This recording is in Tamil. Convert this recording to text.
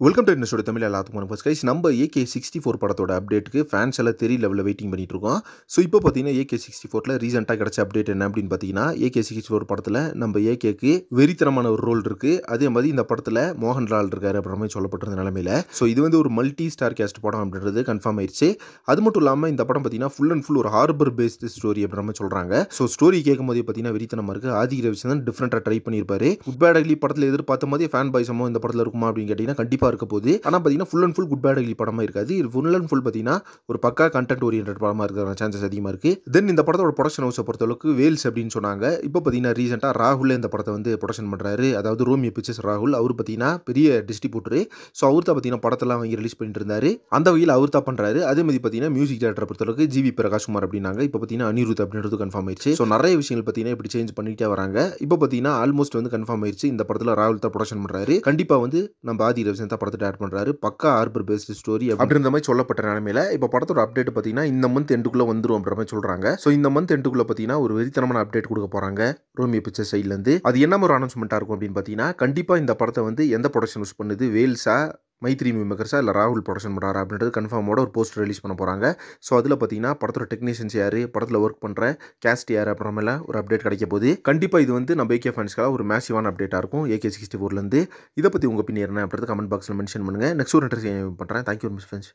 வெல்கம் டு இன்னோட தமிழ் எல்லாத்துக்கும் வணக்கம் கைஸ். நம்ம AK64 படத்தோட அப்டேட்டுக்கு ஃபேன்ஸ் எல்லாம் தெரிய லெவலில் வெயிட்டிங் பண்ணிட்டு இருக்கோம். ஸோ இப்போ பார்த்தீங்கன்னா AK64ல ரீசெண்டாக கிடைச்ச அப்டேட் என்ன அப்படின்னு பார்த்தீங்கன்னா, AK64 படத்தில் நம்ம ஏகேக்கு வெறித்தனமான ஒரு ரோல் இருக்குது. அதே மாதிரி இந்த படத்தில் மோகன்லால் இருக்காரு அப்படின்ற மாதிரி சொல்லப்பட்டிருந்த நிலமையில ஸோ இது வந்து ஒரு மல்டி ஸ்டார் கேஸ்ட் படம் அப்படின்றது கன்ஃபார்ம் ஆயிடுச்சு. அது மட்டும் இல்லாமல் இந்த படம் பார்த்தீங்கன்னா ஃபுல் அண்ட் ஃபுல் ஒரு ஹார்பர் பேஸ்டு ஸ்டோரி அப்படின்ற மாதிரி சொல்கிறாங்க. ஸோ ஸ்டோரி கேட்கும் போதே பார்த்தீங்கன்னா வெறித்தனமாக இருக்குது. ஆதி ரவிச்சந்திரன் டிஃப்ரெண்ட்டாக ட்ரை பண்ணியிருப்பாரு. குட் பேட் அக்லி படத்தில் எதிர்பார்த்த மாதிரி ஃபேன் பாய்ஸமோ இந்த படத்தில் இருக்குமா அப்படின்னு கேட்டிங்கன்னா கண்டிப்பாக இருக்க போகுது. ஆனால் பார்த்தீங்கன்னா full and full good bad ugly படமாக இருக்காது. இது ஃபுல் அண்ட் ஃபுல் பார்த்தீங்கன்னா ஒரு பக்கா கண்டென்ட் ஓரியன்ட் படமாக இருக்கிற சான்சஸ் அதிகமாக இருக்குது. தென் இந்த படத்தோட ப்ரொடக்ஷன் ஹவுஸை பொறுத்தளவுக்கு வேல்ஸ் அப்படின்னு சொன்னாங்க. இப்போ பார்த்தீங்கன்னா ரீசெண்டாக ராகுல் இந்த படத்தை வந்து ப்ரொடக்ஷன் பண்ணுறாரு. அதாவது ரோமியோ பிக்சர்ஸ் ராகுல். அவர் பார்த்தீங்கன்னா பெரிய டிஸ்ட்ரிபியூட்டர். ஸோ அவர் தான் பார்த்தீங்கன்னா படத்தெல்லாம் வாங்கி ரிலீஸ் பண்ணிட்டு இருந்தாரு. அந்த வகையில் அவர் தான் பண்ணுறாரு. அதே மாதிரி பார்த்தீங்கன்னா மியூசிக் டேரக்டரை பொறுத்தளவுக்கு ஜிவி பிரகாஷ்குமார் அப்படின்னாங்க. இப்போ பார்த்தீங்கன்னா அனிருத் அப்படின்றது கன்ஃபார்ம் ஆயிடுச்சு. ஸோ நிறைய விஷயங்கள் பார்த்தீங்கன்னா இப்படி சேஞ்ச் பண்ணிட்டே வராங்க. இப்போ பார்த்தீங்கன்னா ஆல்மோஸ்ட் வந்து கன்ஃபார்ம் ஆயிடுச்சு. இந்த படத்தில் ராகுல் தான் ப்ரொடக்ஷன் பண்ணுறாரு. கண்டிப்பாக வந்து நம்ம ஆதி ரவிச்சந்திரன் தான் படத்தை டேரக்ட் பண்ணுறாரு. பக்கா ஹார்பர் பேஸ்டு ஸ்டோரி அப்படின்ற மாதிரி சொல்லப்பட்ட நிலைமையில இப்போ படத்தோட அப்டேட் பார்த்தீங்கன்னா இந்த மந்த் எண்டுக்குள்ள வந்துரும் அப்படின்ற மாதிரி சொல்றாங்க. ஸோ இந்த மந்த் எண்டுக்குள்ள பார்த்தீங்கன்னா ஒரு வெறித்தனமான அப்டேட் கொடுக்க போறாங்க ரோமியோ பிக்சர்ஸ் சைட்ல இருந்து. அது என்ன ஒரு அனௌன்ஸ்மெண்ட்டாக இருக்கும் அப்படின்னு பார்த்தீங்கன்னா, கண்டிப்பா இந்த படத்தை வந்து எந்த ப்ரொடக்ஷன் யூஸ் பண்ணுது, வேல்ஸா, மைத்ரி மேக்கர்ஸா இல்லை ராகுல் ப்ரொடக்ஷன் பண்ணுறாரு அப்படின்றது கன்ஃபார்மோட ஒரு போஸ்டர் ரிலீஸ் பண்ண போகிறாங்க. ஸோ அதில் பார்த்தீங்கன்னா படத்தோட டெக்னீஷியன்ஸ் யார், படத்தில் ஒர்க் பண்ணுற கேஸ்ட் யார் அப்புறமேல ஒரு அப்டேட் கிடைக்க போகுது. கண்டிப்பாக இது வந்து நம்ம ஏகே ஃபேன்ஸ்க்காக ஒரு மேசிவான அப்டேட்டாக இருக்கும் AK64லேருந்து. இதை பற்றி உங்கள் ஒப்பீனியன் என்ன அப்படின்றது கமெண்ட் பாக்ஸில் மென்ஷன் பண்ணுங்கள். நெக்ஸ்ட் ஒரு இன்ட்ரெஸ்டிங் பண்ணுறேன். Thank you miss friends.